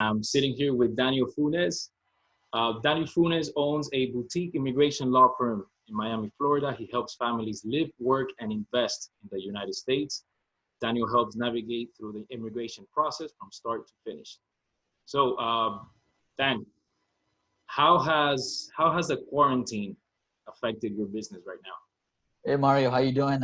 I'm sitting here with Daniel Funes. Daniel Funes owns a boutique immigration law firm in Miami, Florida. He helps families live, work, and invest in the United States. Daniel helps navigate through the immigration process from start to finish. So, Dan, how has the quarantine affected your business right now? Hey Mario, how you doing?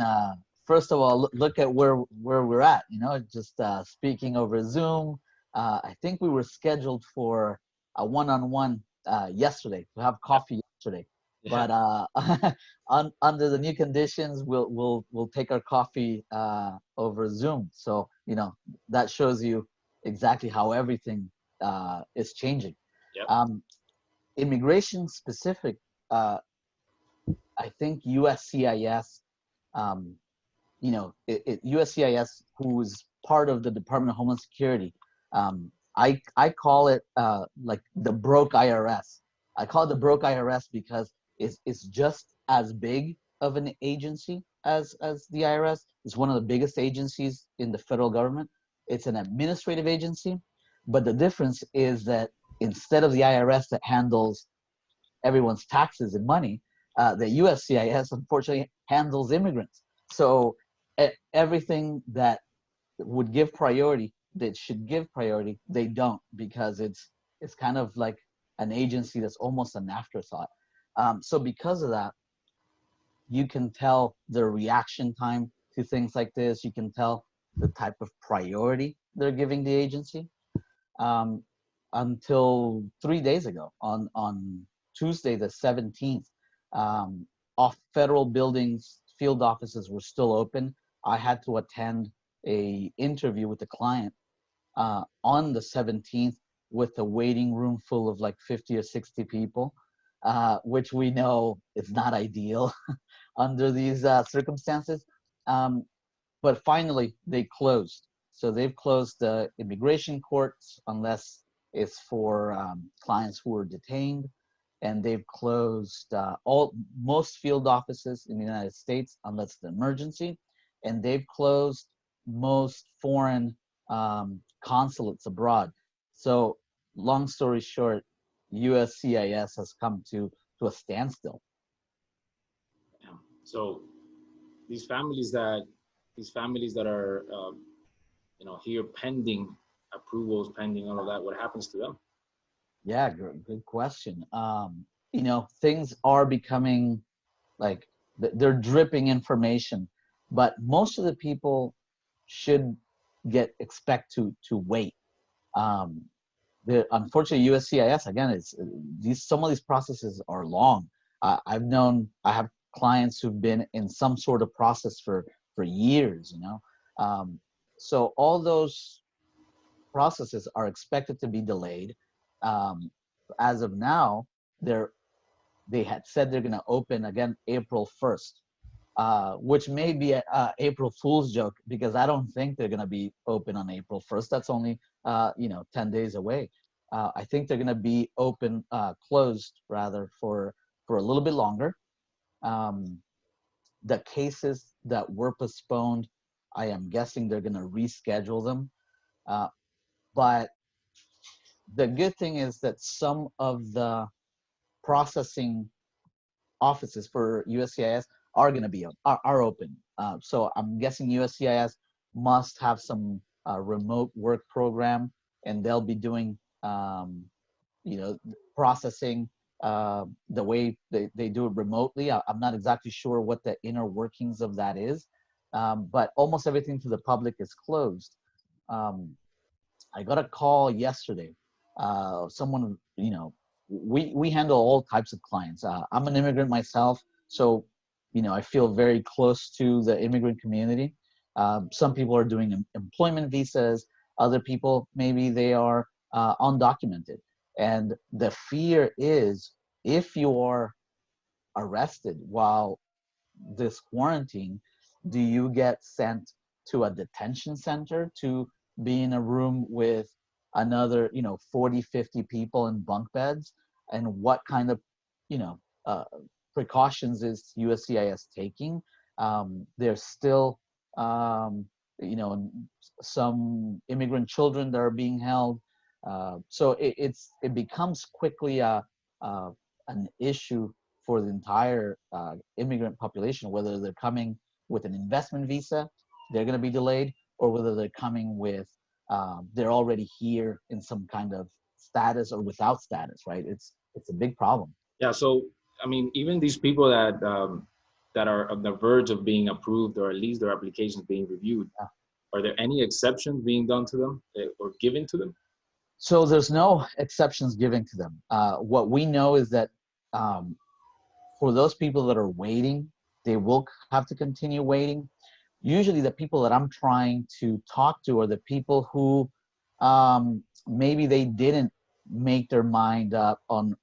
First of all, look at where we're at. Just speaking over Zoom. I think we were scheduled for a one-on-one yesterday to have coffee yesterday, Yeah, but under the new conditions, we'll take our coffee over Zoom. So that shows you exactly how everything is changing. yep, Um, Immigration specific. I think USCIS, um, USCIS, who's part of the Department of Homeland Security, I call it like the broke IRS. I call it the broke IRS because it's just as big of an agency as the IRS. It's one of the biggest agencies in the federal government. It's an administrative agency, but the difference is that instead of the IRS that handles everyone's taxes and money, the USCIS unfortunately handles immigrants. So everything that would give priority, that should give priority, they don't, because it's kind of like an agency that's almost an afterthought. So because of that, you can tell the reaction time to things like this. You can tell the type of priority they're giving the agency. Um, until 3 days ago, on Tuesday the 17th, off federal buildings, field offices were still open. I had to attend a interview with the client on the 17th with a waiting room full of like 50 or 60 people, which we know is not ideal under these circumstances. Um, but finally, they closed. So they've closed the immigration courts unless it's for clients who are detained, and they've closed all most field offices in the United States unless it's an emergency, and they've closed most foreign consulates abroad. So, long story short, USCIS has come to a standstill. yeah. So these families that these families that are here pending approvals, pending all of that, what happens to them? Yeah, good question. Things are becoming like they're dripping information, but most of the people should get expect to wait. Um, Unfortunately, USCIS again is these some of these processes are long. I have clients who've been in some sort of process for years. Um, so all those processes are expected to be delayed. Um, as of now, they had said they're going to open again April 1st, which may be a April Fool's joke because I don't think they're going to be open on April 1st. That's only 10 days away. I think they're going to be closed rather for a little bit longer. Um, the cases that were postponed, I am guessing they're going to reschedule them. Uh, but the good thing is that some of the processing offices for USCIS are going to be are open. So I'm guessing USCIS must have some remote work program, and they'll be doing you know processing the way they do it remotely. I'm not exactly sure what the inner workings of that is, but almost everything to the public is closed. Um, I got a call yesterday. Someone, we handle all types of clients. I'm an immigrant myself, so I feel very close to the immigrant community. Some people are doing employment visas. Other people, maybe they are undocumented. And the fear is if you are arrested while this quarantine, do you get sent to a detention center to be in a room with another 40, 50 people in bunk beds? And what kind of you know uh, precautions is USCIS taking? There's still um, you know some immigrant children that are being held. So it becomes quickly an issue for the entire immigrant population, whether they're coming with an investment visa, they're going to be delayed, or whether they're coming with they're already here in some kind of status or without status, right? It's a big problem. Yeah. So, I mean, even these people that are on the verge of being approved, or at least their applications being reviewed, Yeah. are there any exceptions being done to them or given to them? So there's no exceptions given to them. What we know is that um, for those people that are waiting, they will have to continue waiting. Usually the people that I'm trying to talk to are the people who maybe they didn't make their mind up on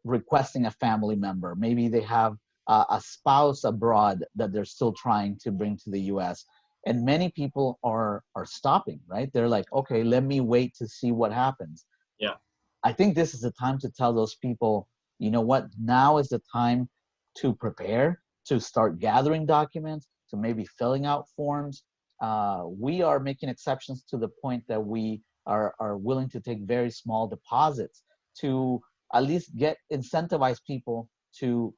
requesting a family member. Maybe they have a spouse abroad that they're still trying to bring to the US. And many people are stopping, right? They're like, okay, let me wait to see what happens. Yeah. I think this is the time to tell those people, you know what, now is the time to prepare, to start gathering documents, to maybe filling out forms. We are making exceptions to the point that we are willing to take very small deposits to at least incentivize people to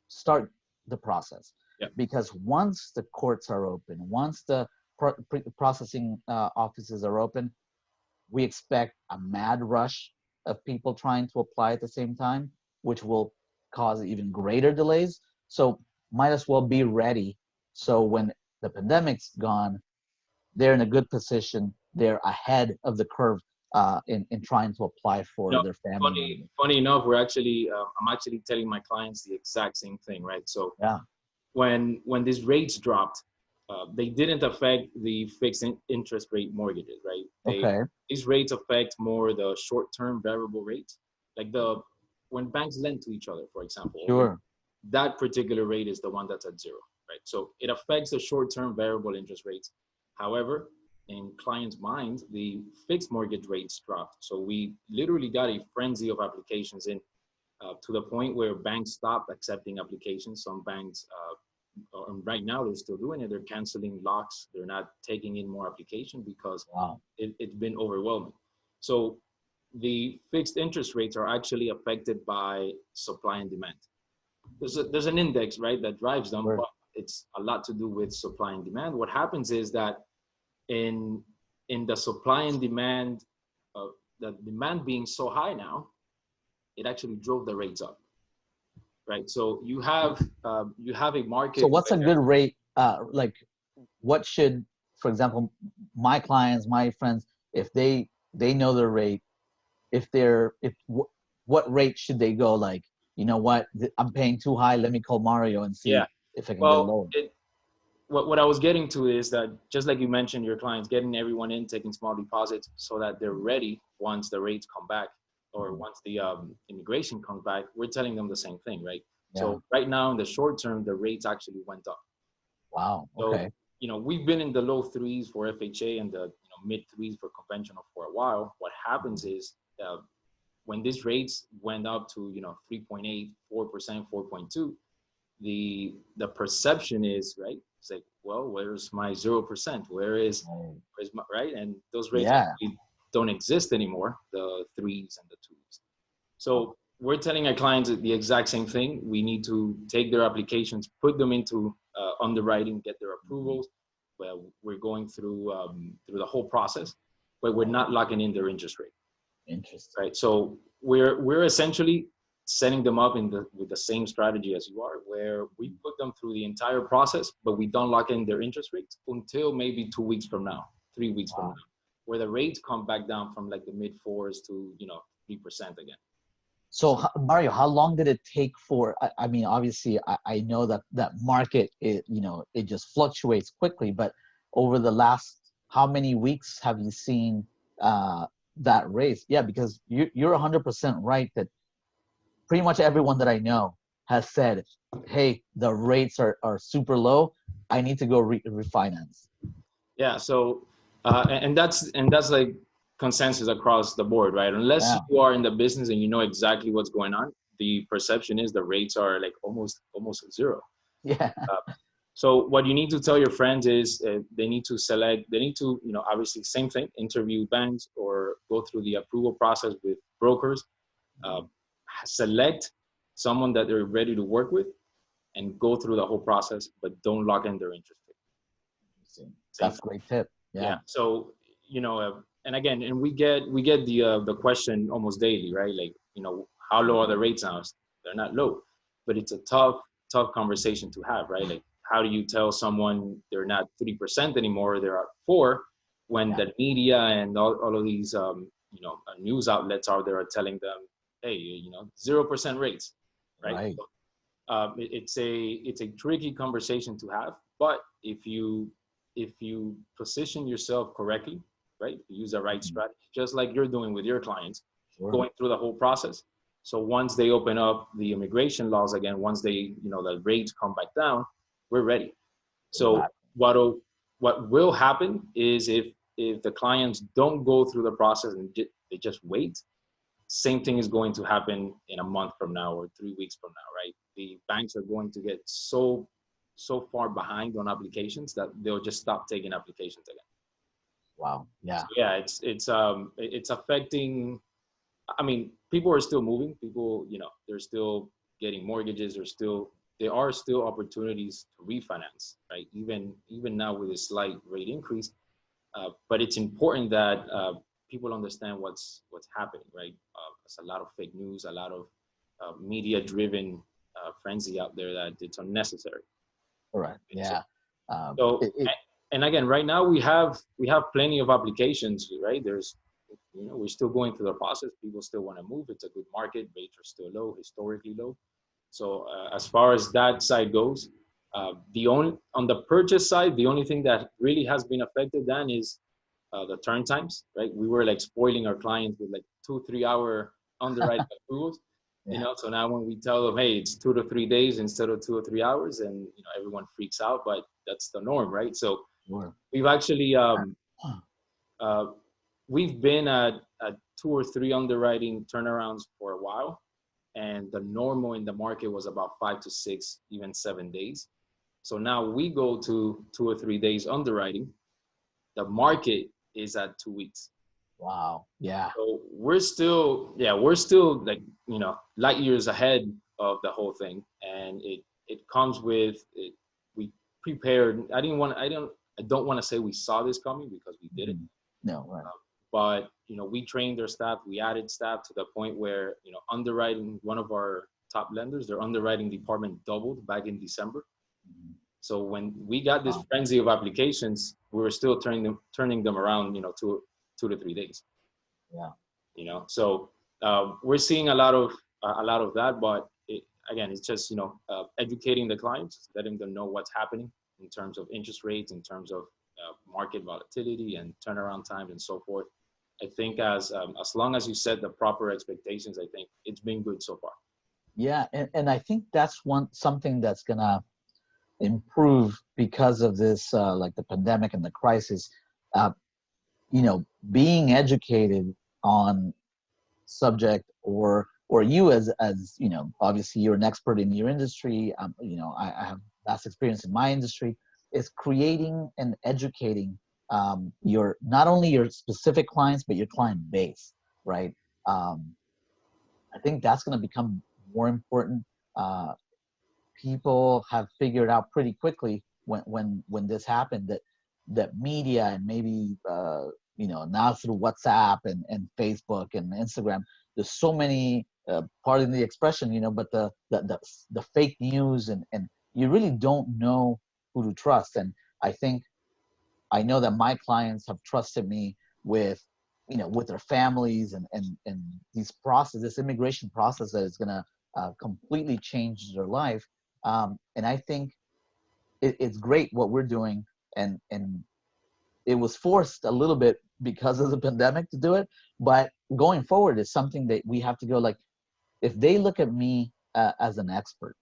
start the process. Yeah. Because once the courts are open, once the processing offices are open, we expect a mad rush of people trying to apply at the same time, which will cause even greater delays. So might as well be ready. So when the pandemic's gone, they're in a good position. They're ahead of the curve in trying to apply for their family. Funny enough, we're actually I'm actually telling my clients the exact same thing, right? So yeah, when these rates dropped, they didn't affect the fixed interest rate mortgages, right? okay, These rates affect more the short-term variable rates, like when banks lend to each other, for example. sure, That particular rate is the one that's at zero, right? So it affects the short-term variable interest rates. However, in clients' minds, the fixed mortgage rates dropped. So we literally got a frenzy of applications in, to the point where banks stopped accepting applications. Some banks, right now, they're still doing it. They're canceling locks. They're not taking in more applications because wow, it's been overwhelming. So the fixed interest rates are actually affected by supply and demand. There's an index, right, that drives them, sure. but it's a lot to do with supply and demand. What happens is that in the supply and demand, the demand being so high now, it actually drove the rates up, right? So you have a So market what's a where, good rate? Like, what should, for example, my clients, my friends, if they know their rate, what rate should they go? Like, you know what, I'm paying too high. Let me call Mario and yeah. see if I can get Well, lower. what I was getting to is that, just like you mentioned, your clients getting everyone in, taking small deposits so that they're ready once the rates come back, or once the immigration comes back. We're telling them the same thing, right? Yeah. So right now in the short term, the rates actually went up. Wow. So, Okay. we've been in the low threes for FHA and the mid threes for conventional for a while. What happens is when these rates went up to 3.8, 4%, 4.2, the perception is, right, it's like, well, where's my 0%? Where's my, right? And those rates Yeah. actually don't exist anymore, the threes and the twos. So we're telling our clients the exact same thing. We need to take their applications, put them into underwriting, get their approvals. Well, we're going through the whole process, but we're not locking in their interest rate. Interesting. Right. So we're essentially setting them up with the same strategy as you are, where we put them through the entire process, but we don't lock in their interest rates until maybe 2 weeks from now, 3 weeks from now, where the rates come back down from like the mid fours to 3% again. So Mario, how long did it take for? I mean, obviously, I know that market, it just fluctuates quickly. But over the last, how many weeks have you seen that raise? Yeah, because you're 100% right that pretty much everyone that I know has said, "Hey, the rates are super low. I need to go refinance." Yeah. So and that's like consensus across the board, right? Unless Yeah. you are in the business and you know exactly what's going on, the perception is the rates are like almost zero. Yeah. So what you need to tell your friends is they need to select, they need to, obviously same thing, interview banks or go through the approval process with brokers, uh, select someone that they're ready to work with and go through the whole process, but don't lock in their interest rate. That's a great tip. Yeah. Yeah. So, and again, and we get the question almost daily, right? Like, how low are the rates now? They're not low, but it's a tough conversation to have, right? Like, how do you tell someone they're not 3% anymore, they're at 4, when the media and all of these, news outlets out there are telling them, hey, 0% rates, right? Right. So, it's a tricky conversation to have, but if you position yourself correctly, right, use the right strategy, just like you're doing with your clients, going through the whole process. So once they open up the immigration laws again, once the rates come back down, we're ready. So what will happen is if the clients don't go through the process and they just wait, same thing is going to happen in a month from now or 3 weeks from now, right? The banks are going to get so far behind on applications that they'll just stop taking applications again. Wow. Yeah. So yeah, it's affecting. I mean, people are still moving. People, they're still getting mortgages. There are still opportunities to refinance, right? Even now with a slight rate increase, but it's important that people understand what's happening, right? There's a lot of fake news, a lot of media-driven frenzy out there that it's unnecessary. Correct. Yeah. So, and again, right now we have plenty of applications, right? We're still going through the process. People still want to move. It's a good market. Rates are still low, historically low. So as far as that side goes, on the purchase side, the only thing that really has been affected then is the turn times, right? We were like spoiling our clients with like 2-3 hour underwriting approvals. So now when we tell them, hey, it's 2 to 3 days instead of 2 or 3 hours, and everyone freaks out, but that's the norm, right? So we've actually we've been at 2 or 3 underwriting turnarounds for a while, and the normal in the market was about 5 to 6, even 7 days. So now we go to 2 or 3 days underwriting. The market is at 2 weeks. Wow. Yeah. So we're still like, light years ahead of the whole thing. And it comes with it. We prepared. I don't want to say we saw this coming, because we didn't. No, right. But, we trained our staff, we added staff to the point where, underwriting, one of our top lenders, their underwriting department doubled back in December. So when we got this frenzy of applications, we were still turning them around, 2 to 3 days. Yeah. So we're seeing a lot of that, but again, it's just, educating the clients, letting them know what's happening in terms of interest rates, in terms of market volatility and turnaround times and so forth. I think as long as you set the proper expectations, I think it's been good so far. Yeah, and I think that's something that's gonna improve because of this, like the pandemic and the crisis. Being educated on subject, or you as obviously you're an expert in your industry. I have vast experience in my industry. Is creating and educating your, not only your specific clients, but your client base, right? I think that's going to become more important. People have figured out pretty quickly when this happened that media, and maybe now through WhatsApp and Facebook and Instagram, there's so many, pardon the expression, but the fake news, and you really don't know who to trust. And I know that my clients have trusted me with their families, and this immigration process that is going to completely change their life. And I think it's great what we're doing, and it was forced a little bit because of the pandemic to do it, but going forward is something that we have to go, like, if they look at me as an expert,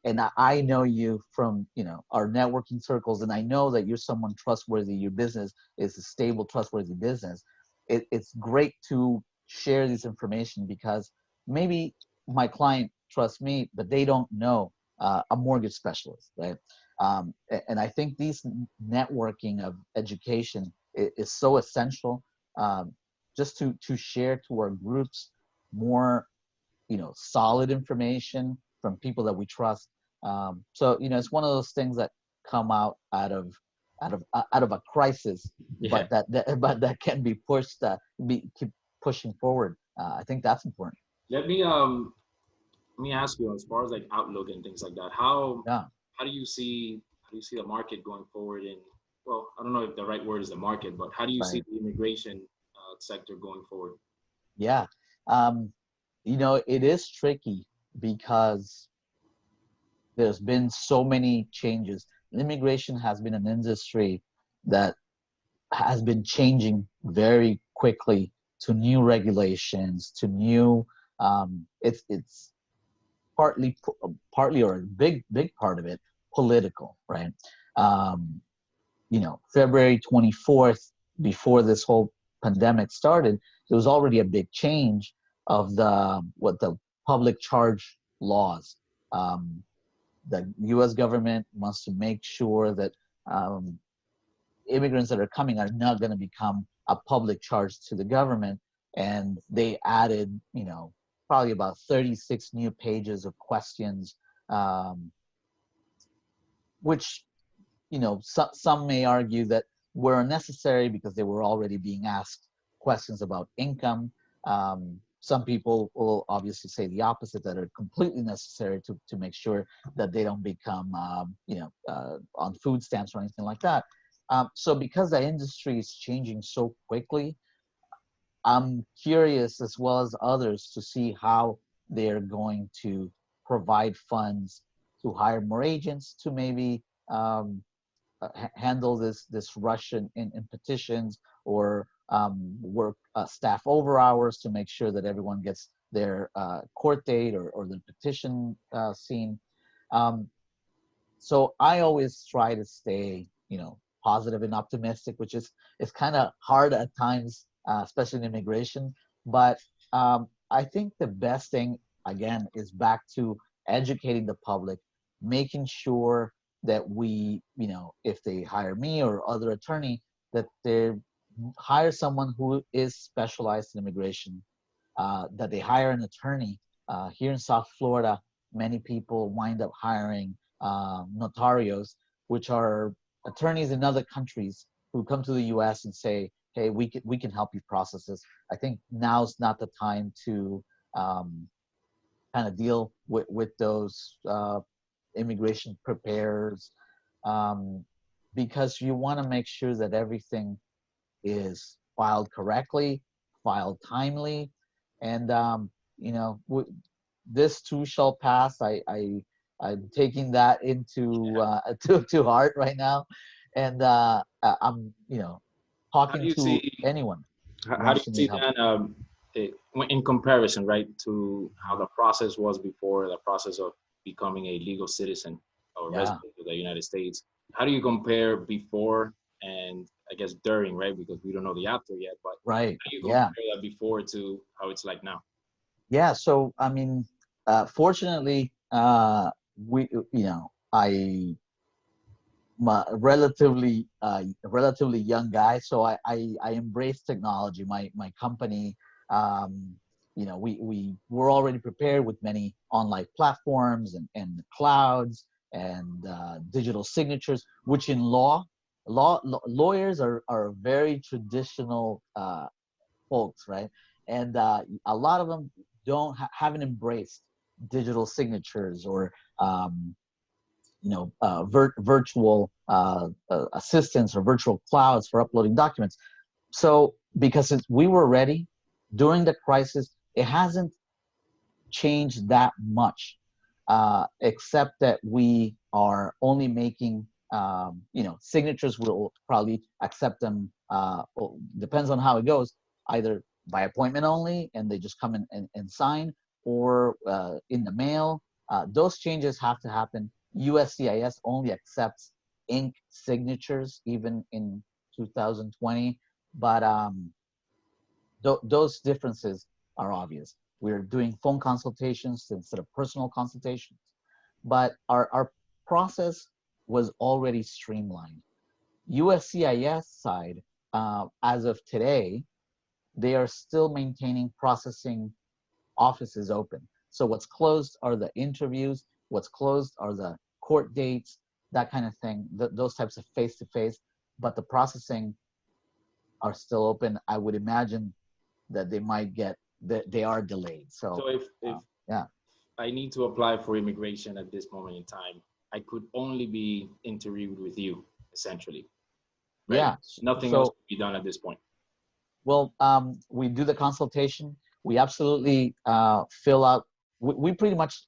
and I know you from our networking circles, and I know that you're someone trustworthy, your business is a stable, trustworthy business. It's great to share this information, because maybe my client trusts me, but they don't know a mortgage specialist, right? And I think these networking of education is so essential, just to share to our groups more, solid information from people that we trust. So it's one of those things that come out of a crisis, Yeah. but that can be pushed, keep pushing forward. I think that's important. Let me um let me ask you, as far as like outlook and things like that, Yeah, how do you see the market going forward in, well, I don't know if the right word is the market, but how do you see right. the immigration sector going forward? Yeah. Um, it is tricky because there's been so many changes. Immigration has been an industry that has been changing very quickly to new regulations, to new. It's partly, or a big part of it, political, right? Um, February 24th, before this whole pandemic started, there was already a big change of the public charge laws. Um, the U.S. government wants to make sure that um, immigrants that are coming are not going to become a public charge to the government. And they added, probably about 36 new pages of questions, um, which, some may argue that were unnecessary because they were already being asked questions about income. Some people will obviously say the opposite, that are completely necessary to make sure that they don't become, on food stamps or anything like that. So because the industry is changing so quickly, I'm curious, as well as others, to see how they're going to provide funds to hire more agents, to maybe handle this rush in petitions, or work staff over hours to make sure that everyone gets their court date, or the petition seen. Um, so I always try to stay, positive and optimistic, which is kind of hard at times, especially in immigration. But I think the best thing, again, is back to educating the public, making sure that we, if they hire me or other attorney, that they hire someone who is specialized in immigration, that they hire an attorney. Here in South Florida, many people wind up hiring notarios, which are attorneys in other countries who come to the U.S. and say, "Hey, we can help you process this." I think now's not the time to kind of deal with those immigration preparers, um, because you want to make sure that everything is filed correctly, filed timely, and this too shall pass. I'm taking that into to heart right now, and I'm How do talking you to see anyone who how do wants to you need see help. that in comparison, right, to how the process was before the process of becoming a legal citizen or Yeah, resident of the United States? How do you compare before and, I guess, during, right? Because we don't know the after yet, but right. how do you Yeah, compare that before to how it's like now? yeah. So I mean, fortunately, we I my relatively young guy, so I embrace technology. My company, um, we were already prepared with many online platforms and clouds and digital signatures, which in lawyers are very traditional folks, right? And a lot of them haven't embraced digital signatures, or virtual assistants or virtual clouds for uploading documents. So because we were ready during the crisis, it hasn't changed that much, except that we are only making, signatures. Will probably accept them, depends on how it goes, either by appointment only, and they just come in and sign, or in the mail. Those changes have to happen. USCIS only accepts ink signatures, even in 2020. But those differences are obvious. We're doing phone consultations instead of personal consultations, but our process was already streamlined. USCIS side, as of today, they are still maintaining processing offices open. So what's closed are the interviews, what's closed are the court dates, that kind of thing, those types of face-to-face, but the processing are still open. I would imagine that they might get, that they are delayed. So if yeah. I need to apply for immigration at this moment in time, I could only be interviewed with you, essentially. Right? Yeah. Nothing else could be done at this point. Well, we do the consultation. We absolutely fill out. We pretty much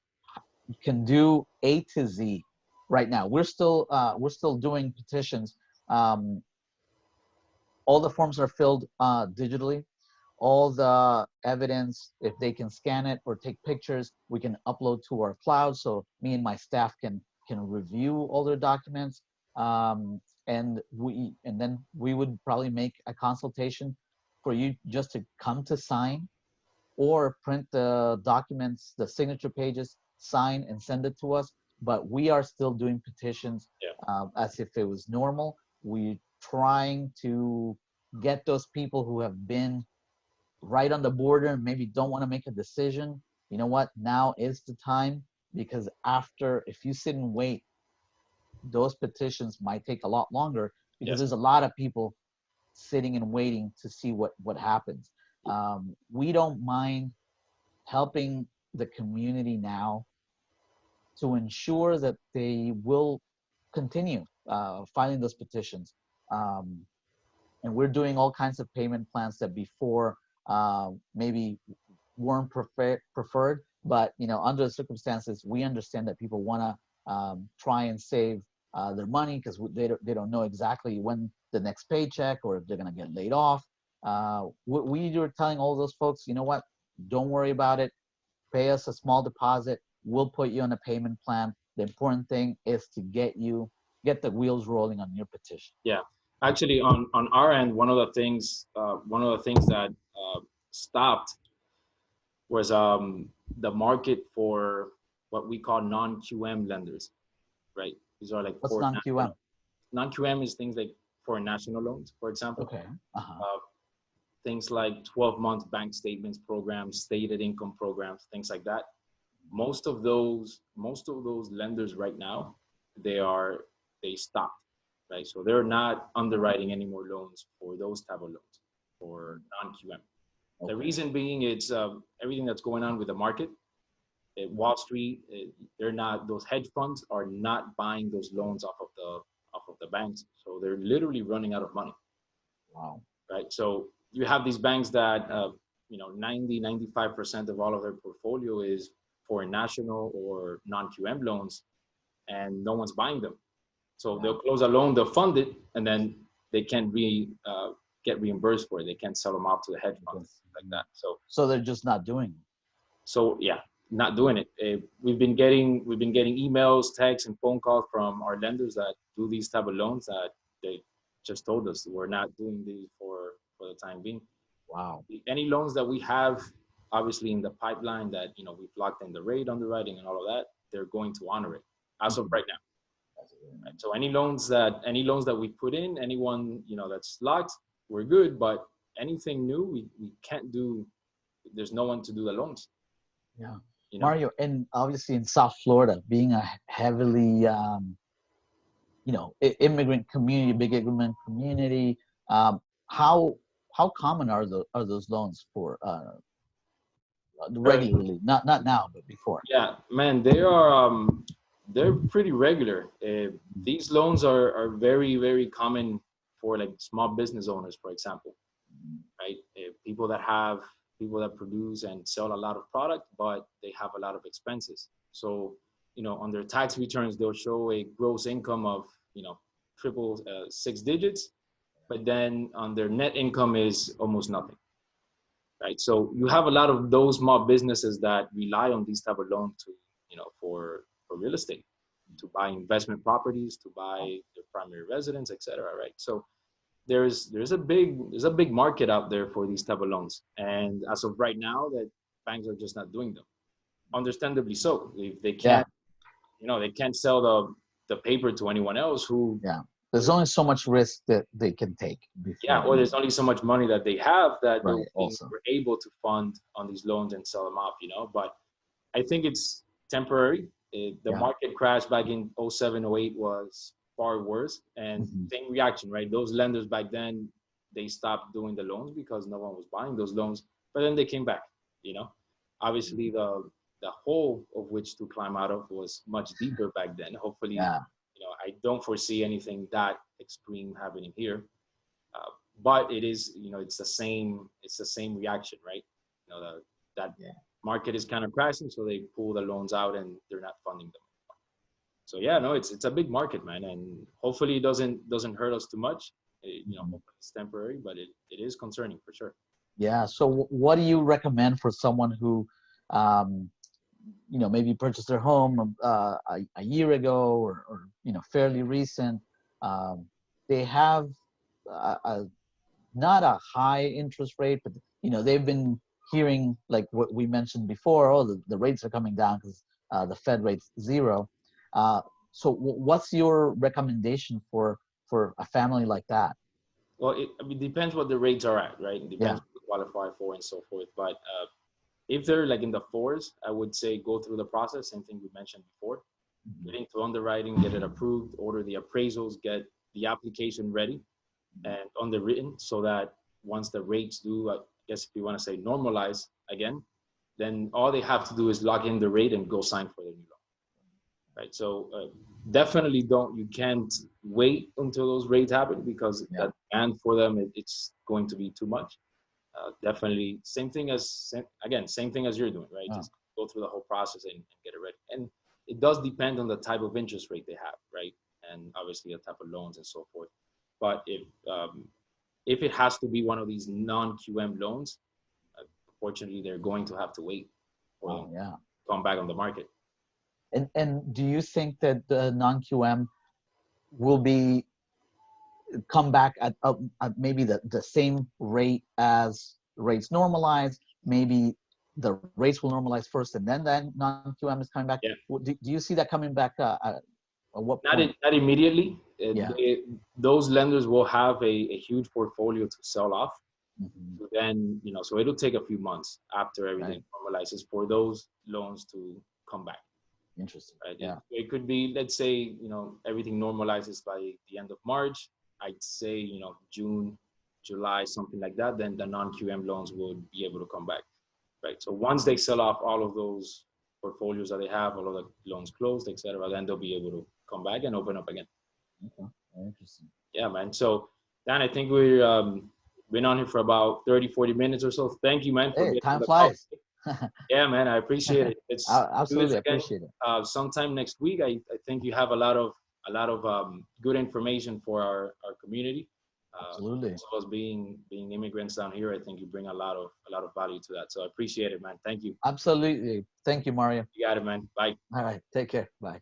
can do A to Z right now. We're still doing petitions. All the forms are filled digitally. All the evidence, if they can scan it or take pictures, we can upload to our cloud. So me and my staff can review all their documents. And then we would probably make a consultation for you just to come to sign, or print the documents, the signature pages, sign and send it to us. But we are still doing petitions as if it was normal. We're trying to get those people who have been right on the border and maybe don't want to make a decision. You know what? Now is the time, because if you sit and wait, those petitions might take a lot longer, because there's a lot of people sitting and waiting to see what happens. We don't mind helping the community now to ensure that they will continue filing those petitions. And we're doing all kinds of payment plans that before maybe weren't preferred, but under the circumstances, we understand that people want to try and save their money, because they don't know exactly when the next paycheck, or if they're going to get laid off. We are telling all those folks, you know what, don't worry about it. Pay us a small deposit. We'll put you on a payment plan. The important thing is to get the wheels rolling on your petition. Yeah, actually, on our end, one of the things that stopped was the market for what we call non-QM lenders, right? These are like, what's non-QM? Non-QM is things like foreign national loans, for example. Okay. Things like 12-month bank statements programs, stated income programs, things like that. Most of those lenders right now, they stopped, right? So they're not underwriting any more loans for those type of loans, for non-QM. Okay. The reason being, it's everything that's going on with the market. At Wall Street, those hedge funds are not buying those loans off of the banks. So they're literally running out of money. Wow. Right. So you have these banks that 95% of all of their portfolio is foreign national or non-QM loans, and no one's buying them. So they'll close a loan, they'll fund it, and then they can't get reimbursed for it. They can't sell them off to the hedge funds like that. So they're just not doing it. So yeah, not doing it. We've been getting emails, texts, and phone calls from our lenders that do these type of loans that they just told us we're not doing these for the time being. Wow. Any loans that we have, obviously in the pipeline that we've locked in the rate underwriting and all of that, they're going to honor it as of right now. Right. So any loans that we put in, anyone that's locked, we're good. But anything new, we can't do. There's no one to do the loans. Yeah. Mario, and obviously in South Florida, being a heavily immigrant community, big immigrant community, how common are those loans for regularly? Not now, but before. Yeah, man, they're pretty regular. These loans are very, very common for like small business owners, for example, right? People that produce and sell a lot of product, but they have a lot of expenses. So, on their tax returns, they'll show a gross income of, triple six digits, but then on their net income is almost nothing, right? So you have a lot of those small businesses that rely on these type of loans to, for real estate, to buy investment properties, to buy their primary residence, etc. Right? So there's a big market out there for these type of loans, and as of right now, that banks are just not doing them. Understandably so. If they can't, they can't sell the paper to anyone else who, Yeah. There's only so much risk that they can take yeah, before. or there's only so much money that they have that Right. Also. were able to fund on these loans and sell them off, But I think it's temporary. The Yeah. market crash back in '07, '08 was far worse, and Mhm. same reaction, right? Those lenders back then, they stopped doing the loans because no one was buying those loans, but then they came back, you know. Obviously, the hole of which to climb out of was much deeper back then. Hopefully, Yeah. I don't foresee anything that extreme happening here. Uh, but it is, it's the same reaction, right? That Yeah. market is kind of crashing, so they pull the loans out and they're not funding them. So yeah, no, it's a big market, man, and hopefully it doesn't hurt us too much. Mhm. Hopefully it's temporary, but it is concerning for sure. Yeah. So what do you recommend for someone who, um, maybe purchased their home a year ago or fairly recent? Um, they have not a high interest rate, but they've been hearing like what we mentioned before. Oh, the rates are coming down because the Fed rate's zero. So what's your recommendation for a family like that? Well, it depends what the rates are at, right? It Yeah. depends what you qualify for and so forth. But if they're like in the fours, I would say go through the process. Same thing we mentioned before. Mhm. Get into underwriting, get it approved, order the appraisals, get the application ready and underwritten so that once the rates do, I guess if you want to say normalize again, then all they have to do is log in the rate and go sign for the new loan, right? So definitely you can't wait until those rates happen because Yeah. the demand for them, it's going to be too much. Definitely same thing as you're doing, right? Oh, Just go through the whole process and get it ready. And it does depend on the type of interest rate they have, right? And obviously the type of loans and so forth. But if it has to be one of these non-QM loans, unfortunately, they're going to have to wait for them oh, to yeah. come back on the market. And do you think that the non-QM will be come back at maybe the same rate as rates normalize? Maybe the rates will normalize first and then non-QM is coming back. Yeah, Do you see that coming back at what not point? not immediately. Yeah. Those lenders will have a huge portfolio to sell off. Mhm. So then, so it'll take a few months after Right. everything normalizes for those loans to come back, Interesting. right? Yeah. It could be, let's say, everything normalizes by the end of March. I'd say, June, July, something like that. Then the non-QM loans would be able to come back, right? So once they sell off all of those portfolios that they have, all of the loans closed, et cetera, then they'll be able to come back and open up again. Okay. Interesting. Yeah, man. So, Dan, I think we're been on here for about 30, 40 minutes or so. Thank you, man, for Hey, getting on time the call. flies. Yeah, man, I appreciate it. Do this Absolutely again appreciate it. sometime next week. I think you have a lot of good information for our community. Absolutely. As well as being immigrants down here, I think you bring a lot of value to that. So I appreciate it, man. Thank you. Absolutely. Thank you, Mario. You got it, man. Bye. All right. Take care. Bye.